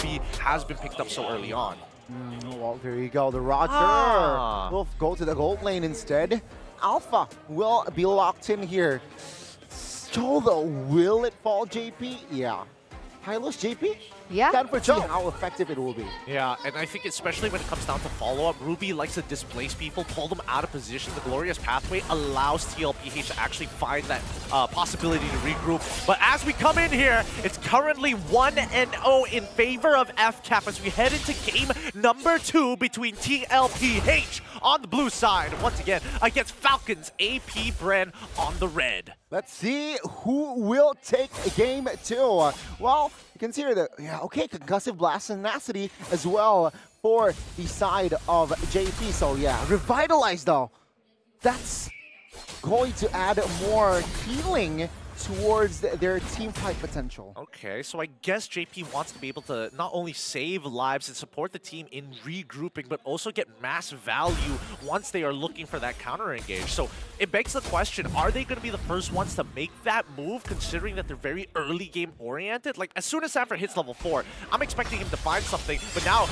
Ruby has been picked up so early on. Well, there you go. The Roger will go to the gold lane instead. Alpha will be locked in here. So though, will it fall JP? Yeah. Hylos JP? Yeah. Time for see how effective it will be. Yeah, and I think especially when it comes down to follow-up, Ruby likes to displace people, pull them out of position. The Glorious Pathway allows TLPH to actually find that possibility to regroup. But as we come in here, it's currently 1-0 in favor of FCAP as we head into game number 2 between TLPH on the blue side, once again, against Falcons APBREN on the red. Let's see who will take game 2. Well, you can see here the concussive blast tenacity as well for the side of JP. So yeah, Revitalize though, that's going to add more healing towards their team fight potential. Okay, so I guess JP wants to be able to not only save lives and support the team in regrouping, but also get mass value once they are looking for that counter engage. So it begs the question, are they going to be the first ones to make that move, considering that they're very early game oriented? Like, as soon as Sanford hits level 4, I'm expecting him to find something, but now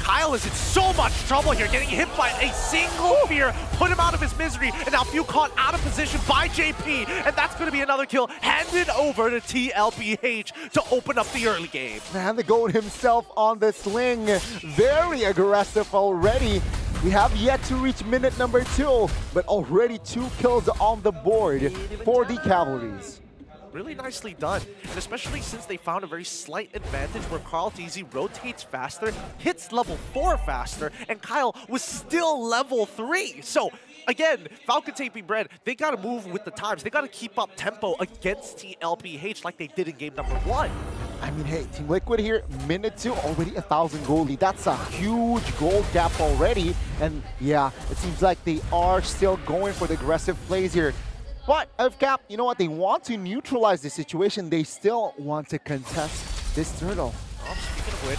Kyle is in so much trouble here, getting hit by a single fear, put him out of his misery, and now Few caught out of position by JP, and that's going to be another kill handed over to TLPH to open up the early game. Man, the GOAT himself on the sling, very aggressive already. We have yet to reach minute number 2, but already 2 kills on the board for the Cavalries. Really nicely done, and especially since they found a very slight advantage where Carl TZ rotates faster, hits level 4 faster, and Kyle was still level 3. So again, Falcons APBREN, they got to move with the times. They got to keep up tempo against TLPH like they did in game number 1. I mean, hey, Team Liquid here, minute 2, already 1,000 gold lead. That's a huge gold gap already. And yeah, it seems like they are still going for the aggressive plays here. But FCAP, you know what? They want to neutralize the situation. They still want to contest this turtle. Well, speaking of which,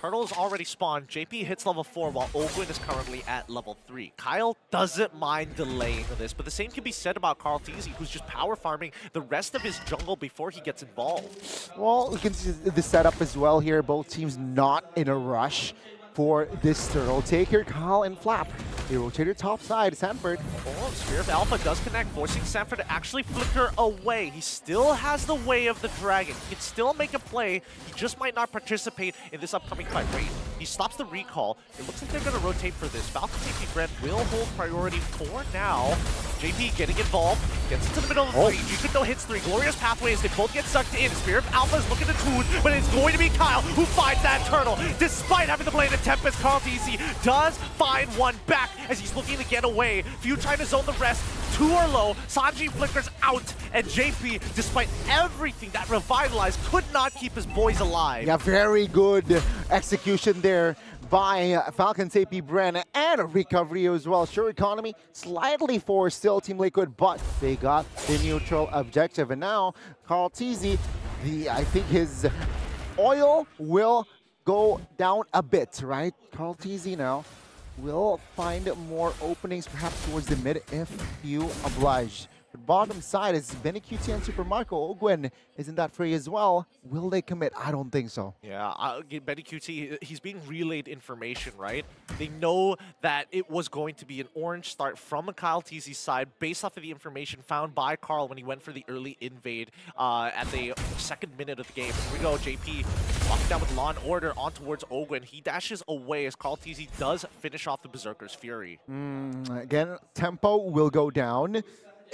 Turtle is already spawned. JP hits level 4 while Ogwin is currently at level 3. Kyle doesn't mind delaying this, but the same can be said about Carl TZ, who's just power farming the rest of his jungle before he gets involved. Well, we can see the setup as well here. Both teams not in a rush for this turtle. Take here, Kyle and Flap. They rotated top side, Sanford. Oh, Spear of Alpha does connect, forcing Sanford to actually flicker away. He still has the way of the dragon. He can still make a play. He just might not participate in this upcoming fight. Wait, he stops the recall. It looks like they're going to rotate for this. Falcons APBREN will hold priority for now. JP getting involved, gets into the middle of the range. Jukito hits 3. Glorious Pathways, they both get sucked in. Spear of Alpha is looking to tune, but it's going to be Kyle who finds that turtle. Despite having to play the Tempest, Carl TZ does find one back as he's looking to get away. Few trying to zone the rest. 2 are low. Sanji flickers out, and JP, despite everything that revitalized, could not keep his boys alive. Yeah, very good execution there by Falcons APBREN and a recovery as well. Sure, economy slightly for still Team Liquid, but they got the neutral objective. And now Carl TZ, I think his oil will go down a bit, right? Carl TZ now will find more openings perhaps towards the mid if you oblige. But bottom side is Benny QT and Supermarco. Ogwin isn't that free as well. Will they commit? I don't think so. Yeah, Benny QT, he's being relayed information, right? They know that it was going to be an orange start from Kyle TZ's side based off of the information found by Carl when he went for the early invade at the 2nd minute of the game. Here we go, JP walking down with Law and Order on towards Ogwin. He dashes away as Carl TZ does finish off the Berserker's Fury. Again, tempo will go down.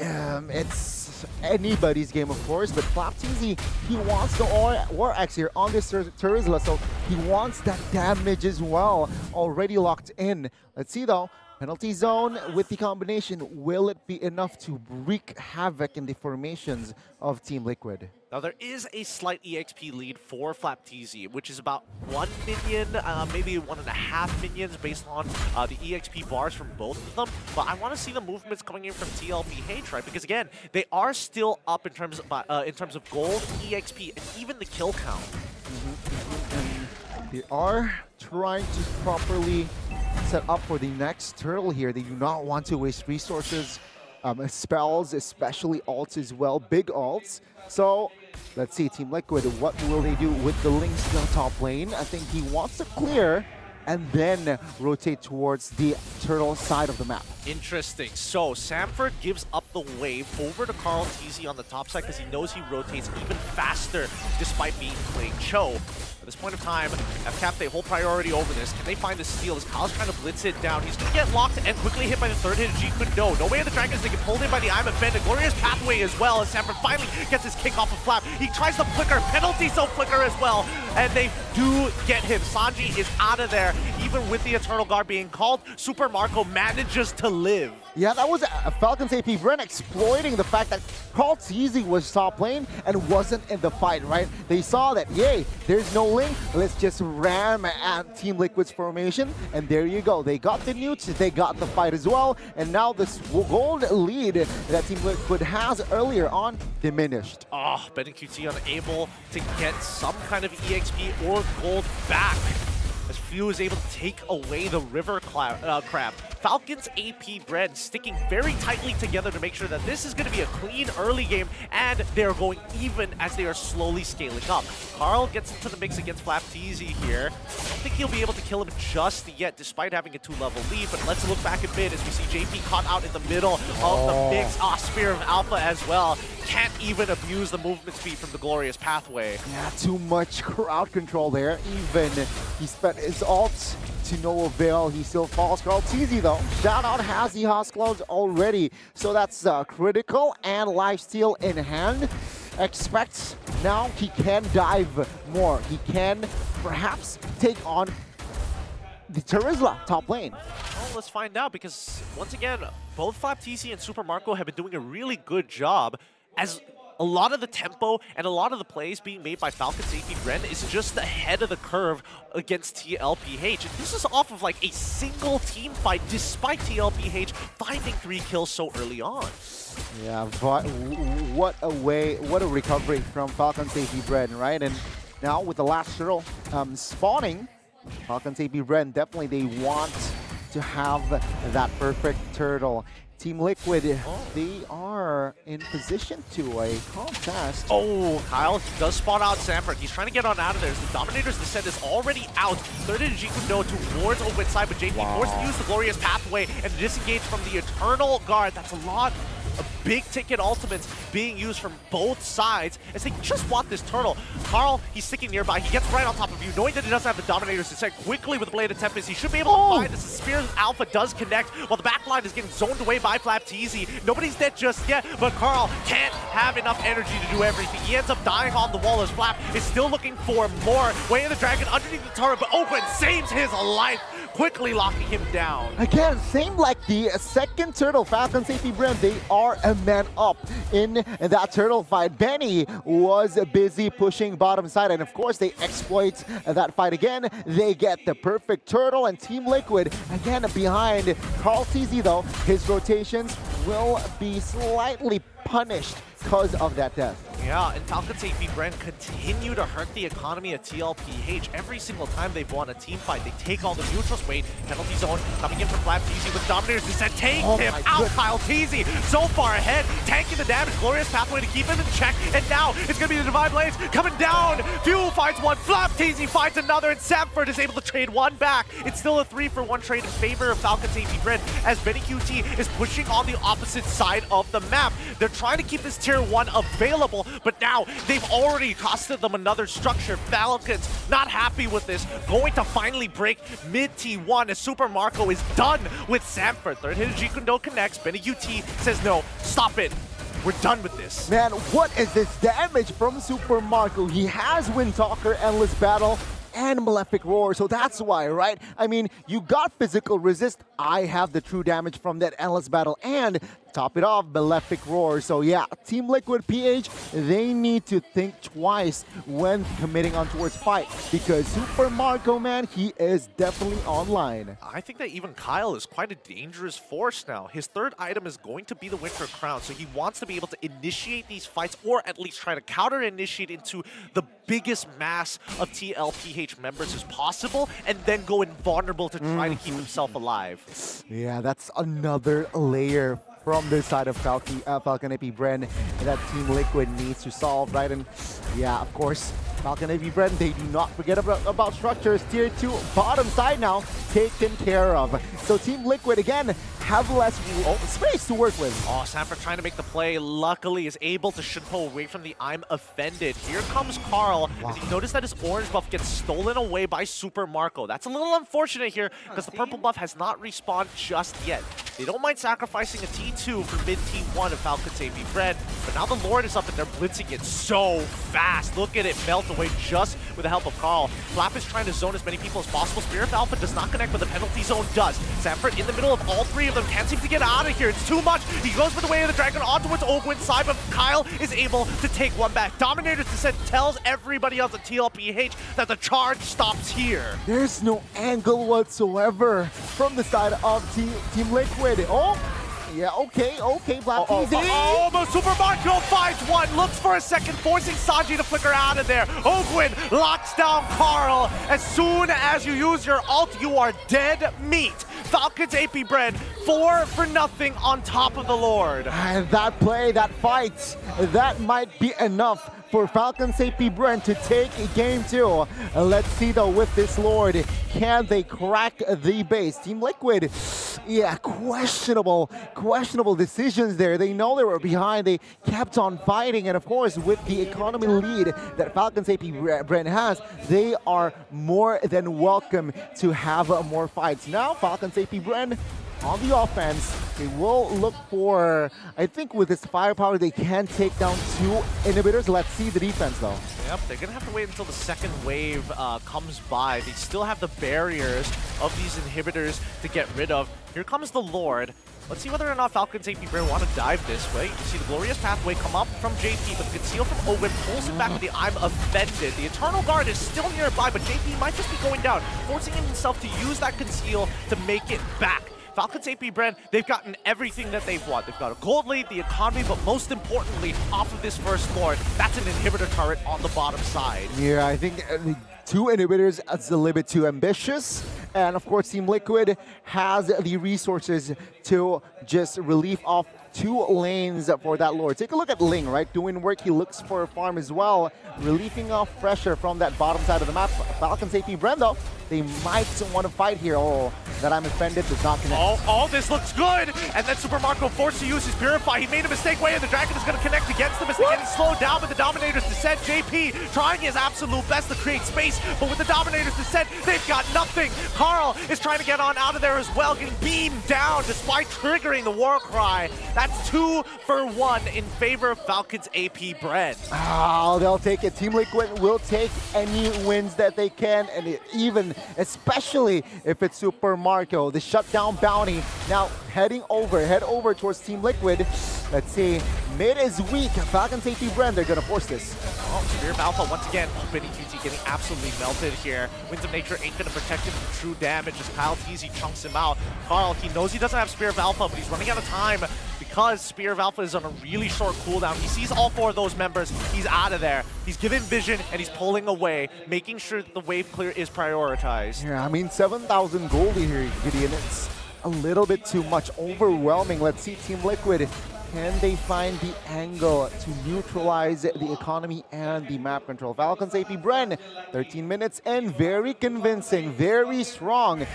It's anybody's game, of course, but Flap TZ, he wants the War Axe here on this Terizla, so he wants that damage as well, already locked in. Let's see though, penalty zone with the combination, will it be enough to wreak havoc in the formations of Team Liquid? Now there is a slight EXP lead for Flap TZ, which is about 1 minion, maybe 1.5 minions based on the EXP bars from both of them. But I want to see the movements coming in from TLPH, right? Because again, they are still up in terms of gold, EXP, and even the kill count. They are trying to properly set up for the next turtle here. They do not want to waste resources, spells, especially ults as well, big ults. So Let's see, Team Liquid, what will they do with the Link still top lane? I think he wants to clear and then rotate towards the turtle side of the map. Interesting. So Samford gives up the wave over to Carl TZ on the top side because he knows he rotates even faster despite being playing Cho. At this point of time, FCAP, they hold priority over this. Can they find the steal as Kyle's trying to blitz it down? He's going to get locked and quickly hit by the third hit of Jeet. No way of the Dragons. They get pulled in by the I'm a Bend. A glorious pathway as well as Samford finally gets his kick off of Flap. He tries the flicker. Penalty zone flicker as well. And they do get him. Sanji is out of there. Even with the Eternal Guard being called, Super Marco manages to live. Yeah, that was FALCONS APBREN exploiting the fact that Carl TZ was top lane and wasn't in the fight, right? They saw that, yay, there's no link, let's just ram at Team Liquid's formation, and there you go. They got the newts, they got the fight as well, and now this gold lead that Team Liquid has earlier on diminished. Oh, BenQT unable to get some kind of EXP or gold back, as Few is able to take away the river crab. FALCONS APBREN sticking very tightly together to make sure that this is going to be a clean early game, and they're going even as they are slowly scaling up. Carl gets into the mix against FlapTZ here. I don't think he'll be able to kill him just yet, despite having a 2-level lead, but let's look back a bit as we see JP caught out in the middle of the mix. Spear of Alpha as well. Can't even abuse the movement speed from the glorious pathway. Yeah, too much crowd control there. Even he spent his ult to no avail. He still falls. Carl TZ though, shout out, has the Hoskloads already. So that's critical and lifesteal in hand. Expects now he can dive more. He can perhaps take on the Terizla top lane. Well, let's find out, because once again, both FlapTZ and Super Marco have been doing a really good job, as a lot of the tempo and a lot of the plays being made by FALCONS APBREN is just ahead of the curve against TLPH. And this is off of like a single team fight, despite TLPH finding 3 kills so early on. Yeah, but what a recovery from FALCONS APBREN, right? And now with the last turtle spawning, FALCONS APBREN definitely they want to have that perfect turtle. Team Liquid, they are in position to a contest. Oh, Kyle does spot out Samford. He's trying to get on out of there. The Dominator's Descent is already out. Third in Jikuno towards Owen side, but JP forced to use the glorious pathway and disengage from the Eternal Guard. That's a lot of big ticket ultimates being used from both sides as they just want this turtle. Carl, he's sticking nearby. He gets right on top of you, knowing that he doesn't have the Dominator's Descent. Quickly with Blade of Tempest, he should be able to find this. Spear Alpha does connect, while the backline is getting zoned away by FlapTZ. Nobody's dead just yet, but Carl can't have enough energy to do everything. He ends up dying on the wall as Flap is still looking for more. Way of the Dragon underneath the turret, but Owen saves his life, quickly locking him down. Again, same like the second turtle, FALCONS APBREN, they are a man up in that turtle fight. Benny was busy pushing bottom side, and of course they exploit that fight again. They get the perfect turtle, and Team Liquid again behind. Carl TZ though, his rotations will be slightly punished because of that death. Yeah, and FALCONS APBREN continue to hurt the economy of TLPH. Every single time they've won a team fight, they take all the neutrals. Wait, penalty zone coming in from FlapTZ with Dominator's Descent. Take him out, Kyle TZ. So far ahead, tanking the damage. Glorious pathway to keep him in check. And now it's going to be the Divine Blades coming down. Fuel finds one, FlapTZ finds another, and Samford is able to trade one back. It's still a 3-for-1 trade in favor of FALCONS APBREN as BenQT is pushing on the opposite side of the map. They're trying to keep this tier 1 available, but now they've already costed them another structure. Falcons not happy with this, going to finally break mid T1 as Super Marco is done with Samford. Third hit of Jikundo connects. BenQT says no, stop it. We're done with this. Man, what is this damage from Super Marco? He has Windtalker, Endless Battle, and Malefic Roar, so that's why, right? I mean, you got physical resist. I have the true damage from that Endless Battle, and top it off, Malefic Roar. So yeah, Team Liquid PH, they need to think twice when committing on towards fight, because Super Marco, man, he is definitely online. I think that even Kyle is quite a dangerous force now. His third item is going to be the Winter Crown, so he wants to be able to initiate these fights, or at least try to counter-initiate into the biggest mass of TLPH members as possible, and then go invulnerable to try to keep himself alive. Yeah, that's another layer from this side of Falcon APBREN that Team Liquid needs to solve, right? And yeah, of course, Falcon APBREN, they do not forget about structures. Tier 2 bottom side now taken care of. So Team Liquid, again, have less space to work with. Oh, Sanford trying to make the play, luckily is able to Shinpo away from the I'm offended. Here comes Carl, as you notice that his orange buff gets stolen away by Super Marco. That's a little unfortunate here, because the purple buff has not respawned just yet. They don't mind sacrificing a T2 for mid T1 of Falcons APBREN, but now the Lord is up and they're blitzing it so fast. Look at it melt away just with the help of Carl. Flap is trying to zone as many people as possible. Spirit of Alpha does not connect, but the penalty zone does. Sanford in the middle of all three of them, can't seem to get out of here. It's too much. He goes for the way of the dragon on towards Ogwin's side, but Kyle is able to take one back. Dominator's Descent tells everybody else at TLPH that the charge stops here. There's no angle whatsoever from the side of Team Liquid. Oh! Yeah, okay, Black TZ. But Super Marco finds one, looks for a second, forcing Sanji to flicker out of there. Ogwin locks down Carl. As soon as you use your ult, you are dead meat. Falcons APBREN 4-0 on top of the Lord. And that play, that fight, that might be enough for Falcons APBREN to take game 2. Let's see though with this Lord, can they crack the base? Team Liquid, yeah, questionable decisions there. They know they were behind, they kept on fighting, and of course with the economy lead that Falcons APBREN has, they are more than welcome to have more fights. Now Falcons APBREN on the offense, they will look for, I think with this firepower, they can take down 2 inhibitors. Let's see the defense though. Yep, they're gonna have to wait until the second wave comes by. They still have the barriers of these inhibitors to get rid of. Here comes the Lord. Let's see whether or not Falcons APBREN want to dive this way. You can see the Glorious Pathway come up from JP, but the conceal from Owen pulls him back with the I'm offended. The Eternal Guard is still nearby, but JP might just be going down, forcing himself to use that conceal to make it back. Falcons APBREN, they've gotten everything that they've want. They've got a gold lead, the economy, but most importantly, off of this first Lord, that's an inhibitor turret on the bottom side. Yeah, I think 2 inhibitors is a little bit too ambitious. And of course, Team Liquid has the resources to just relieve off 2 lanes for that Lord. Take a look at Ling, right? Doing work, he looks for a farm as well, relieving off pressure from that bottom side of the map. Falcons APBREN though, they might want to fight here. Oh, that I'm offended does not connect. Oh, this looks good! And then Super Marco forced to use his Purify. He made a mistake way, and the Dragon is going to connect against them as they're getting slowed down with the Dominator's Descent. JP trying his absolute best to create space, but with the Dominator's Descent, they've got nothing. Carl is trying to get on out of there as well, getting beamed down despite triggering the war cry. That's 2 for 1 in favor of Falcons APBREN. Oh, they'll take it. Team Liquid will take any wins that they can, and even, especially if it's Super Marco. The shutdown bounty now head over towards Team Liquid. Let's see, mid is weak. Falcons APBREN, they're gonna force this. Oh, Spirit of Alpha once again, Benny QT getting absolutely melted here. Winds of Nature ain't gonna protect him from true damage as Kyle TZ chunks him out. Carl, he knows he doesn't have Spirit of Alpha, but he's running out of time because Spear of Alpha is on a really short cooldown. He sees all 4 of those members, he's out of there. He's given vision and he's pulling away, making sure that the wave clear is prioritized. Yeah, I mean, 7,000 gold here, Gideon. It's a little bit too much, overwhelming. Let's see Team Liquid. Can they find the angle to neutralize the economy and the map control? Falcons APBREN, 13 minutes and very convincing, very strong.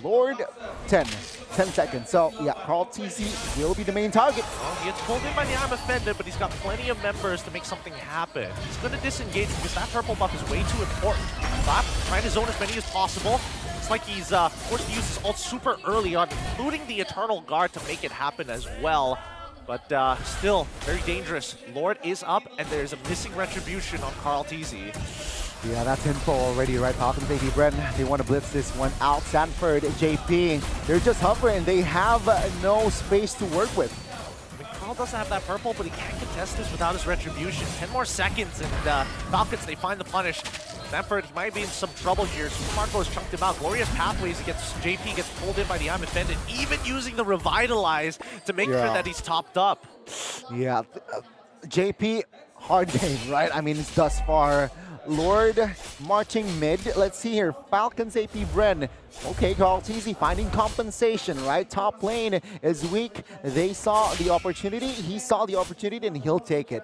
Lord, 10 seconds. So yeah, Carl TZ will be the main target. Well, he gets pulled in by the I'm offended, but he's got plenty of members to make something happen. He's going to disengage because that purple buff is way too important. Flap trying to zone as many as possible. It's like he's forced to use his ult super early on, including the Eternal Guard to make it happen as well. But still, very dangerous. Lord is up, and there's a missing retribution on Carl TZ. Yeah, that's info already, right? Falcons APBREN, they want to blitz this one out. Sanford, JP, they're just hovering. They have no space to work with. I mean, Carl doesn't have that purple, but he can't contest this without his retribution. 10 more seconds, and Falcons, they find the punish. Sanford, he might be in some trouble here. Super Marco has chunked him out. Glorious Pathways, JP gets pulled in by the I'm offended, even using the Revitalize to make sure that he's topped up. Yeah, JP, hard game, right? I mean, it's thus far Lord marching mid. Let's see here. Falcons APBREN. Okay, Carl TZ finding compensation, right? Top lane is weak. They saw the opportunity. He saw the opportunity and he'll take it.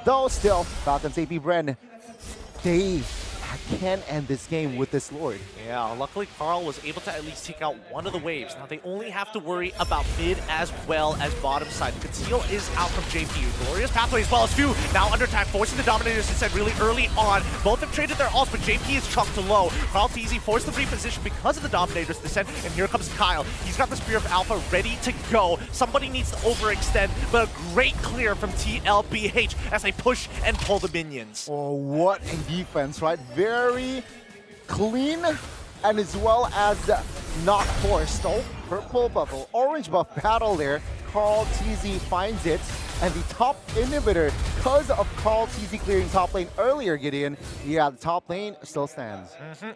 Though still, Falcons APBREN, they can end this game with this Lord. Yeah, luckily Carl was able to at least take out one of the waves. Now they only have to worry about mid as well as bottom side. Conceal is out from JP. Glorious pathway as well as Few. Now under attack, forcing the Dominators instead really early on. Both have traded their ults, but JP is chunked to low. Carl TZ forced the reposition because of the Dominators descent, and here comes Kyle. He's got the Spear of Alpha ready to go. Somebody needs to overextend, but a great clear from TLPH as they push and pull the minions. Oh, what a defense, right? Very clean, and as well as not forced. Oh, purple bubble, orange buff battle there. Carl TZ finds it, and the top inhibitor, because of Carl TZ clearing top lane earlier, Gideon, yeah, the top lane still stands.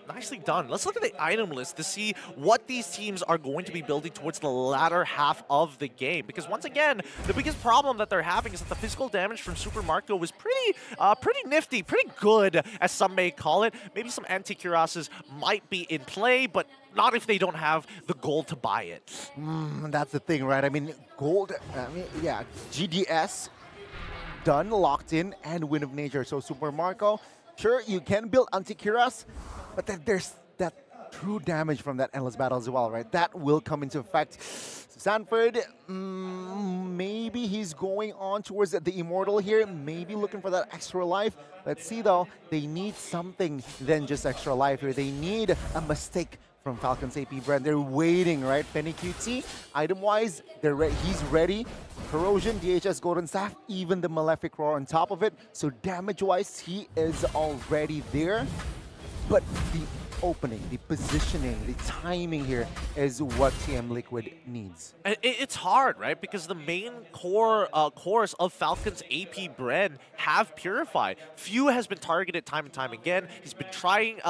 Nicely done. Let's look at the item list to see what these teams are going to be building towards the latter half of the game. Because once again, the biggest problem that they're having is that the physical damage from Super Marco was pretty nifty, pretty good, as some may call it. Maybe some anti-cuirasses might be in play, but not if they don't have the gold to buy it. That's the thing, right? I mean, gold, yeah, GDS, done, locked in, and Wind of Nature. So Super Marco, sure, you can build anti-cuirass, but then there's that true damage from that Endless Battle as well, right? That will come into effect. Sanford, maybe he's going on towards the Immortal here, maybe looking for that extra life. Let's see though, they need something than just extra life here. They need a mistake from Falcons APBREN. They're waiting, right? Penny QT, item-wise, he's ready. Corrosion, DHS Golden Staff, even the Malefic Roar on top of it. So damage-wise, he is already there. But the opening, the positioning, the timing here is what TM Liquid needs. It's hard, right? Because the main cores of Falcons APBREN have Purify. Few has been targeted time and time again. He's been trying,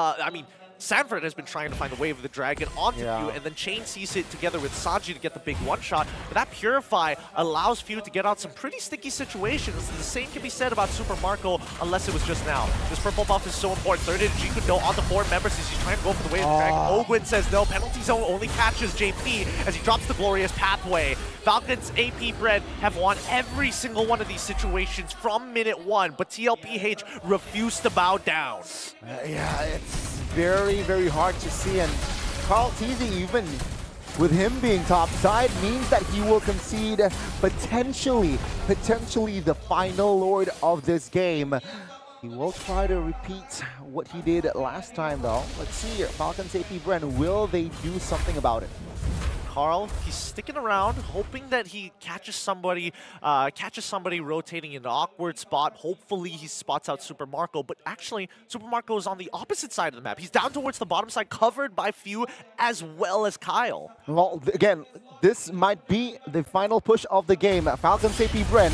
Sanford has been trying to find the Wave of the Dragon onto Few, and then Chain sees it together with Sanji to get the big one-shot. But that Purify allows Few to get out some pretty sticky situations. The same can be said about Super Marco, unless it was just now. This purple buff is so important. Third energy could go on to 4 members as he's trying to go for the Wave of the Dragon. Ogwin says no, penalty zone only catches JP as he drops the Glorious Pathway. Falcons APBREN have won every single one of these situations from minute 1, but TLPH refused to bow down. Yeah, it's very, very hard to see, and Carl TZ, even with him being topside, means that he will concede potentially the final Lord of this game. He will try to repeat what he did last time though. Let's see here, Falcons APBREN, will they do something about it? Carl, he's sticking around, hoping that he catches somebody rotating in an awkward spot. Hopefully he spots out Super Marco, but actually Super Marco is on the opposite side of the map. He's down towards the bottom side, covered by Few as well as Kyle. Well, again, this might be the final push of the game. Falcons APBREN,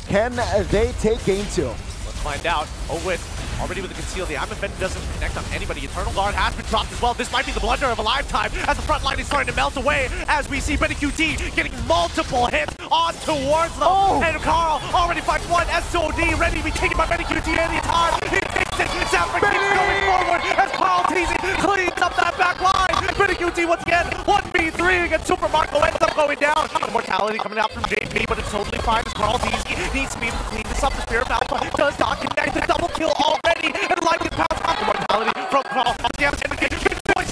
can they take game 2? Let's find out. Ogwin already with the conceal. The Amon Vendor doesn't connect on anybody. Eternal Guard has been dropped as well. This might be the blunder of a lifetime as the front line is starting to melt away as we see Benny QT getting multiple hits on towards them. And Carl already finds one SOD ready to be taken by Benny QT anytime. He takes it. Sanford keeps going forward as Carl TZ cleans up that back line. Benny QT once again 1v3 against Super Marco ends up going down. Immortality coming out from JP, but it's totally fine as Carl TZ needs to be able to clean this up. The Spear of Alpha does not connect. The double kill already, and like it pounds out the mortality from Carl. Damage and again, good choice,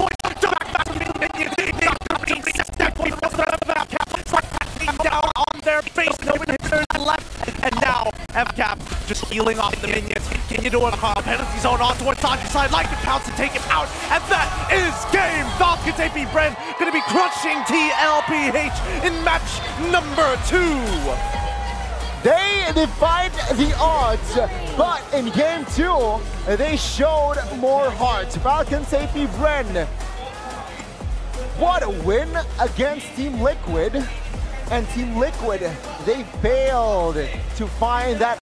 back to the minions. It's like patting down on their base, no inhibitors left, and now FCAP just healing off the minions. Can you do it, Carl? Penalty zone on towards Sanji's side, like it pounds to take him out, and that is game. Falcons APBREN going to be crushing TLPH in match number 2. They defied the odds, but in game 2, they showed more heart. Falcons APBREN, what a win against Team Liquid. And Team Liquid, they failed to find that